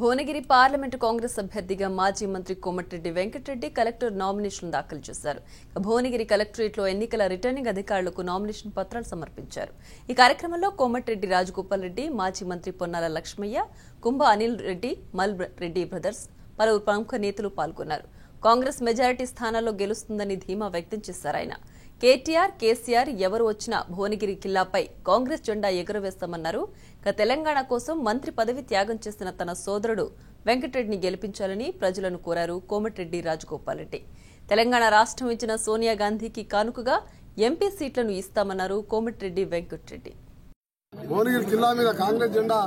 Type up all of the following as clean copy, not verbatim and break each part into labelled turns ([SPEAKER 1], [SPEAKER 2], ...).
[SPEAKER 1] Bhuvanagiri parliament Congress అభ్యర్థిగా మాజీ మంత్రి కోమటిరెడ్డి వెంకటరెడ్డి కలెక్టర్ నామినేషన్ దాఖలు చేశారు. భువనగిరి కలెక్టరేట్లో ఎన్నికల రిటర్నింగ్ అధికారులకు నామినేషన్ పత్రాలు సమర్పించారు. ఈ కార్యక్రమంలో కోమటిరెడ్డి రాజగోపాల్ రెడ్డి, మాజీ మంత్రి పొన్నాల లక్ష్మయ్య, కుంభ అనిల్ రెడ్డి, మల్ రెడ్డి బ్రదర్స్, పలువురు ప్రముఖ నేతలు పాల్గొన్నారు. కాంగ్రెస్ మెజారిటీ స్థానాల్లో గెలుస్తుందని ధీమా వ్యక్తం చేశారు. ఆయన కేటీఆర్, కేసీఆర్ ఎవరు వచ్చినా భువనగిరి కిల్లాపై కాంగ్రెస్ జెండా ఎగురవేస్తామన్నారు. తెలంగాణ కోసం మంత్రి పదవి త్యాగం చేసిన తన సోదరుడు వెంకటరెడ్డిని గెలిపించాలని ప్రజలను కోరారు కోమటిరెడ్డి రాజగోపాల్ రెడ్డి. తెలంగాణ రాష్ట్రం ఇచ్చిన సోనియా గాంధీకి కానుకగా ఎంపీ సీట్లను ఇస్తామన్నారు కోమటిరెడ్డి వెంకటరెడ్డి.
[SPEAKER 2] భువనగిరి జిల్లా మీద కాంగ్రెస్ జెండా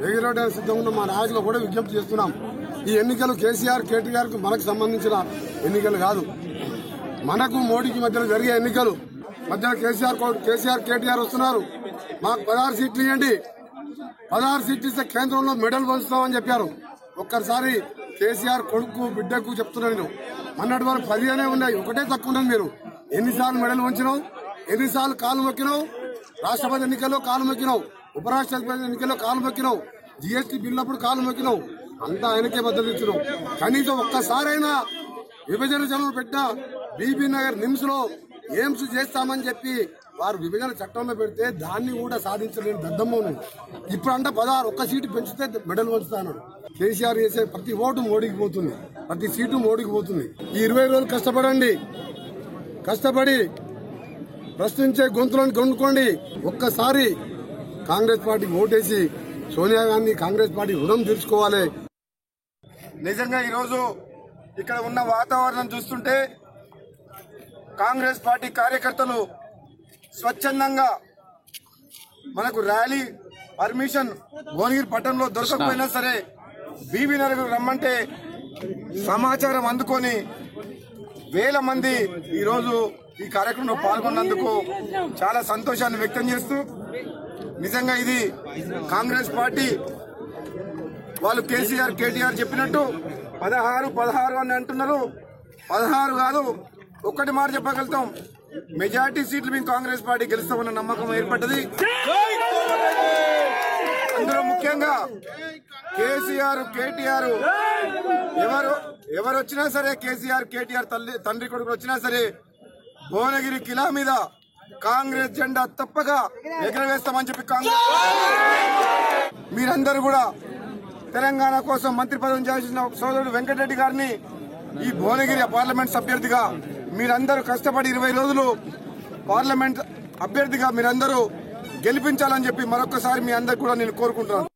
[SPEAKER 2] ఎగిరవేయడానికి సిద్ధంగా ఉన్న మా నాయకులు కూడా విజ్ఞప్తి చేస్తున్నాం. ఈ ఎన్నికలు కేసీఆర్, కేటీఆర్ కు మనకు సంబంధించిన ఎన్నికలు కాదు. మనకు మోడీకి మధ్యలో జరిగే ఎన్నికలు. మధ్యలో కేసీఆర్, కేటీఆర్ వస్తున్నారు. మాకు 16 సీట్లు ఇవ్వండి, 16 సీట్లు ఇస్తే కేంద్రంలో మెడల్ పంచుతామని చెప్పారు. ఒక్కసారి కేసీఆర్ కొడుకు బిడ్డకు చెప్తున్నా నేను, అన్నటి వరకు 15 ఉన్నాయి, ఒకటే తక్కువ ఉన్నది. మీరు ఎన్నిసార్లు మెడల్ వంచినావు, ఎన్నిసార్లు కాలు మొక్కినావు, రాష్ట్రపతి ఎన్నికల్లో కాలు మొక్కినావు, ఉపరాష్ట్రపతి ఎన్నికల్లో కాలు మొక్కినావు, జీఎస్టీ బిల్లు అప్పుడు కాలు మొక్కినావు, అంతా ఆయనకే మద్దతు ఇచ్చినావు. కనీసం ఒక్కసారైనా విభజన చట్టం పెట్టిన బీబీ నగర్ నిమ్స్ లో ఎయిమ్స్ చేస్తామని చెప్పి వారు విభజన చట్టంలో పెడితే దాన్ని కూడా సాధించలేని దద్దమ్మ. ఇప్పుడు అంటే 16 ఒక్క సీటు పెంచితే మెడల్ వంచుతాను. కేసీఆర్ చేసే ప్రతి ఓటు మోడీకి పోతుంది, ప్రతి సీటు మోడీకి పోతుంది. ఈ 20 రోజులు కష్టపడండి, కష్టపడి ప్రశ్నించే గొంతులను కొనుక్కోండి. ఒక్కసారి కాంగ్రెస్ పార్టీకి ఓటేసి సోనియా గాంధీ కాంగ్రెస్ పార్టీ రుణం తీర్చుకోవాలి.
[SPEAKER 3] నిజంగా ఈరోజు ఇక్కడ ఉన్న వాతావరణం చూస్తుంటే కాంగ్రెస్ పార్టీ కార్యకర్తలు స్వచ్ఛందంగా మనకు ర్యాలీ పర్మిషన్ భువనగిరి పట్టణంలో దొరకకపోయినా సరే బీబీ నగర్ రమ్మంటే సమాచారం అందుకొని వేల మంది ఈరోజు ఈ కార్యక్రమంలో పాల్గొన్నందుకు చాలా సంతోషాన్ని వ్యక్తం చేస్తూ, నిజంగా ఇది కాంగ్రెస్ పార్టీ వాళ్ళు కేసీఆర్, కేటీఆర్ చెప్పినట్టు 16 అని అంటున్నారు. 16 కాదు, ఒక్కటి మాట చెప్పగలుగుతాం, మెజార్టీ సీట్లు మేము కాంగ్రెస్ పార్టీ గెలుస్తామన్న నమ్మకం ఏర్పడ్డది. అందులో ముఖ్యంగా కేసీఆర్, కేటీఆర్ ఎవరు వచ్చినా సరే, కేసీఆర్, కేటీఆర్ తండ్రి కొడుకులు వచ్చినా సరే భువనగిరి కిలా మీద కాంగ్రెస్ జెండా తప్పగా ఎగరవేస్తామని చెప్పి కాంగ్రెస్ మీరందరూ కూడా తెలంగాణ కోసం మంత్రి పదవి చేసిన సోదరుడు వెంకటరెడ్డి గారిని ఈ భువనగిరి పార్లమెంట్ అభ్యర్థిగా మీరందరూ కష్టపడి 20 రోజులు పార్లమెంట్ అభ్యర్థిగా మీరందరూ గెలిపించాలని చెప్పి మరొకసారి మీ అందరు కూడా నేను కోరుకుంటున్నాను.